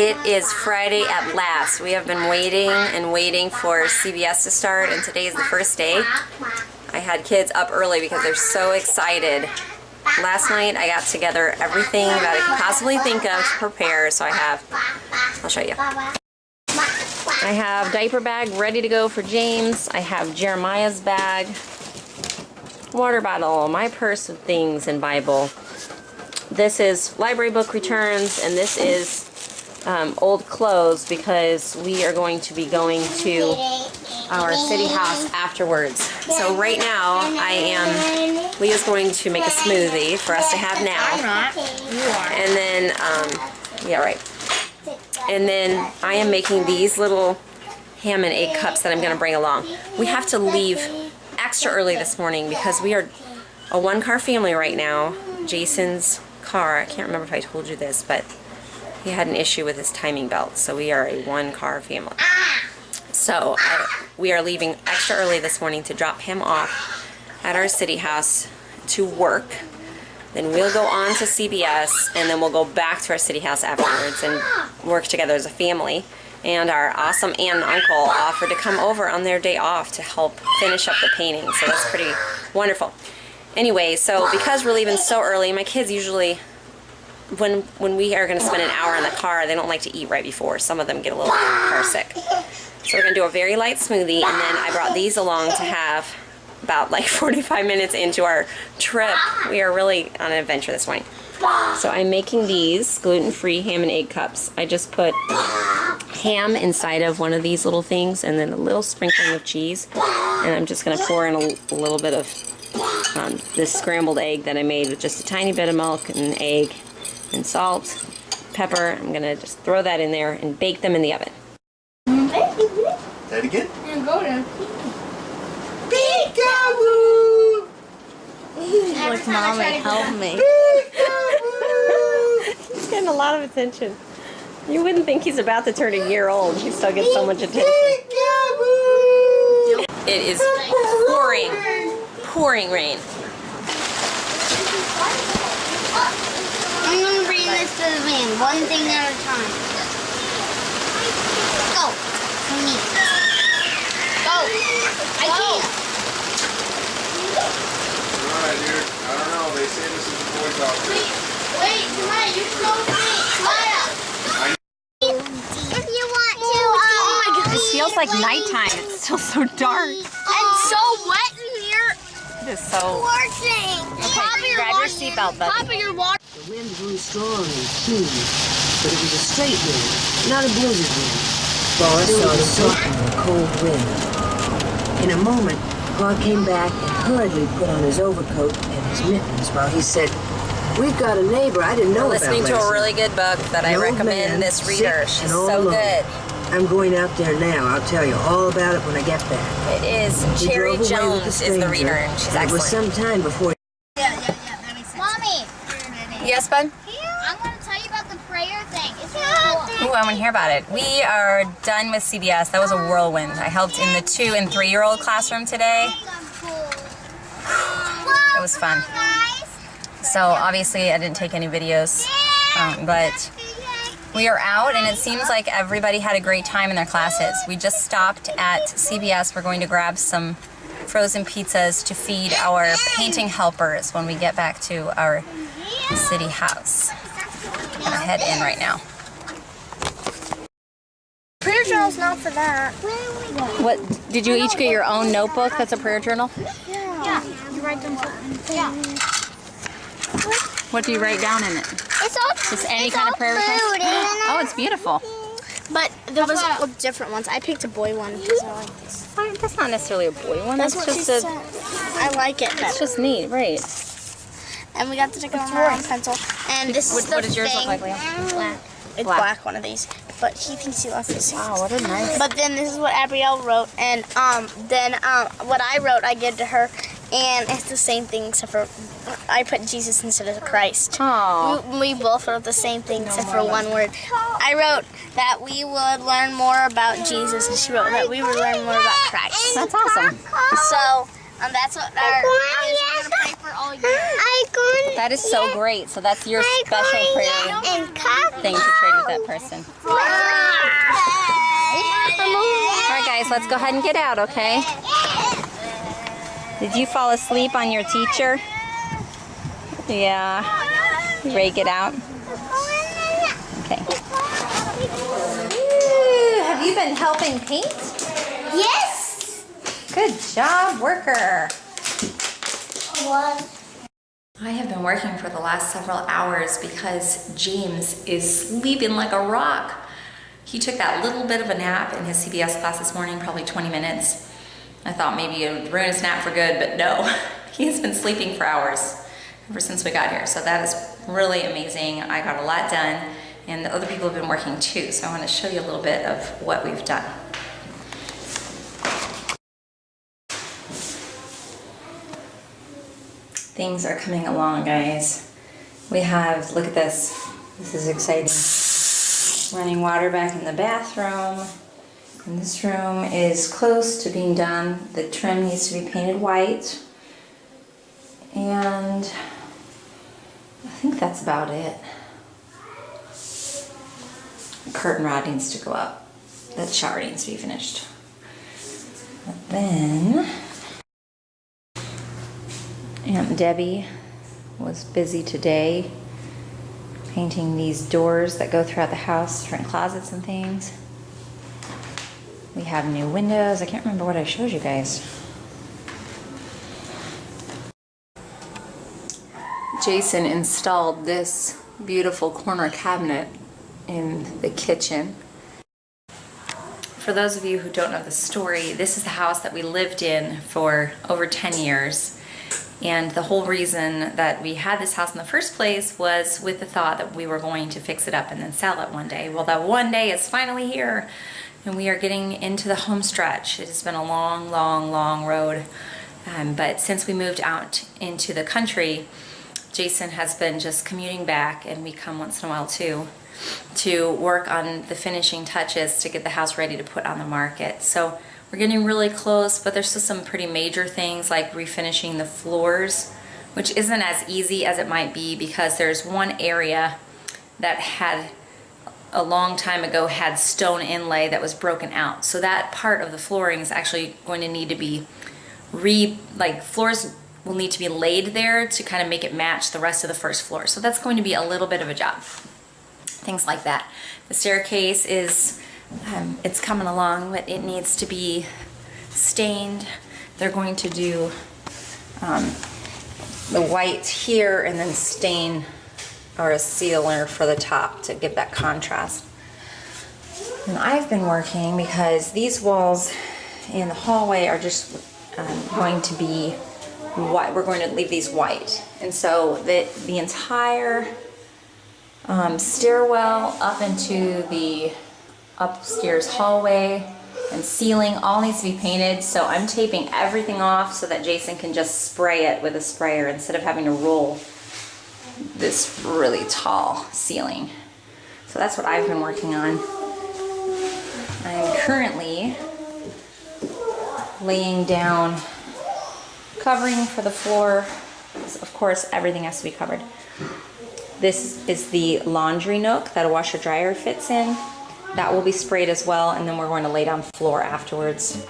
It is Friday at last. We have been waiting and waiting for CBS to start, and today is the first day. I had kids up early because they're so excited. Last night I got together everything that I could possibly think of to prepare, so I'll show you. I have diaper bag ready to go for James. I have Jeremiah's bag, water bottle, my purse with things, and Bible. This is library book returns, and this is old clothes because we are going to be going to our city house afterwards. So right now Leah's going to make a smoothie for us to have now. I'm not. You are. And then, yeah, right. And then I am making these little ham and egg cups that I'm going to bring along. We have to leave extra early this morning because we are a one-car family right now. Jason's car, I can't remember if I told you this, but he had an issue with his timing belt, so we are a one-car family. So we are leaving extra early this morning to drop him off at our city house to work. Then we'll go on to CBS, and then we'll go back to our city house afterwards and work together as a family. And our awesome aunt and uncle offered to come over on their day off to help finish up the painting, so that's pretty wonderful. Anyway, so because we're leaving so early, my kids usually, when we are going to spend an hour in the car, they don't like to eat right before. Some of them get a little car sick. So we're going to do a very light smoothie, and then I brought these along to have about like 45 minutes into our trip. We are really on an adventure this morning. So I'm making these gluten-free ham and egg cups. I just put ham inside of one of these little things and then a little sprinkling of cheese. And I'm just going to pour in a little bit of this scrambled egg that I made with just a tiny bit of milk and an egg and salt, pepper. I'm going to just throw that in there and bake them in the oven. That again? Yeah, go then. Peekaboo! Like, Mommy, help me. He's getting a lot of attention. You wouldn't think he's about to turn a year old. He still gets so much attention. Peekaboo! It is pouring rain. I'm gonna bring this to the van, one thing at a time. Go. For me. Go. I can't. Alright, dude. I don't know. They say this is a boy's outfit. Wait, Mariah, you're so free. Mariah. If you want to, oh my God. It feels like nighttime. It's still so dark. And so wet in here. It is so... Forcing. Okay, grab your seatbelt, buddy. Papa, your water. The wind blew strong and keen, but it was a straight wind, not a blizzard wind. Boris saw the softening cold wind. In a moment, God came back and hurriedly put on his overcoat and his mittens while he said, "We've got a neighbor I didn't know about Listening to a last really good book that I An old recommend man, this reader. sick She's and all so alone. good. I'm going out there now. I'll tell you all about it when I get back." It is He Cherry drove away with Jones is stranger, the reader, and she's and it was excellent. some time before That makes sense. Mommy. Yes, bud? I'm going to tell you about the prayer thing. It's really cool. Ooh, I want to hear about it. We are done with CBS. That was a whirlwind. I helped in the 2- and 3-year-old classroom today. It was fun. So obviously I didn't take any videos, but we are out, and it seems like everybody had a great time in their classes. We just stopped at CBS. We're going to grab some frozen pizzas to feed our painting helpers when we get back to our city house. I'm gonna head in right now. Prayer journal's not for that. What, did you each get your own notebook that's a prayer journal? Yeah. You write them Yeah. What do you write down in it? It's all Just any kind of prayer request? Oh, it's beautiful. But there was different ones. I picked a boy one because I like this. That's not necessarily a boy one. That's what just she said. I like it It's better. just neat, right? And we got the sticker on our own pencil. And this is the What does yours look thing. like, Liam? Black. It's black, one of these. But he thinks he loves this. Wow, what a nice. But then this is what Abiel wrote, and then what I wrote I give to her, and it's the same thing except for I put Jesus instead of Christ. Oh. We both wrote the same thing except for one word. I wrote that we would learn more about Jesus, and she wrote that we would learn more about Christ. That's awesome. So that's what our we're gonna pray for all That is so great. So that's your special prayer thing to trade with that person. All right, guys, let's go ahead and get out, okay? Did you fall asleep on your teacher? Yeah. You ready to get out? Okay. Ooh, have you been helping paint? Yes. Good job, worker. What? I have been working for the last several hours because James is sleeping like a rock. He took that little bit of a nap in his CBS class this morning, probably 20 minutes. I thought maybe it would ruin his nap for good, but no. He has been sleeping for hours ever since we got here. So that is really amazing. I got a lot done, and the other people have been working too. So I want to show you a little bit of what we've done. Things are coming along, guys. We have, look at this. This is exciting. Running water back in the bathroom. And this room is close to being done. The trim needs to be painted white. And I think that's about it. The curtain rod needs to go up. The shower needs to be finished. But then Aunt Debbie was busy today painting these doors that go throughout the house, different closets and things. We have new windows. I can't remember what I showed you guys. Jason installed this beautiful corner cabinet in the kitchen. For those of you who don't know the story, this is the house that we lived in for over 10 years. And the whole reason that we had this house in the first place was with the thought that we were going to fix it up and then sell it one day. Well, that one day is finally here, and we are getting into the home stretch. It has been a long, long, long road. But since we moved out into the country, Jason has been just commuting back, and we come once in a while too, to work on the finishing touches to get the house ready to put on the market. So we're getting really close, but there's still some pretty major things like refinishing the floors, which isn't as easy as it might be because there's one area that had a long time ago had stone inlay that was broken out. So that part of the flooring is actually going to need to be floors will need to be laid there to kind of make it match the rest of the first floor. So that's going to be a little bit of a job. Things like that. The staircase is it's coming along, but it needs to be stained. They're going to do the white here and then stain or a sealer for the top to give that contrast. And I've been working because these walls in the hallway are just going to be white. We're going to leave these white. And so the entire stairwell up into the upstairs hallway and ceiling all needs to be painted. So I'm taping everything off so that Jason can just spray it with a sprayer instead of having to roll this really tall ceiling. So that's what I've been working on. I'm currently laying down covering for the floor. Of course, everything has to be covered. This is the laundry nook that a washer dryer fits in. That will be sprayed as well, and then we're going to lay down floor afterwards.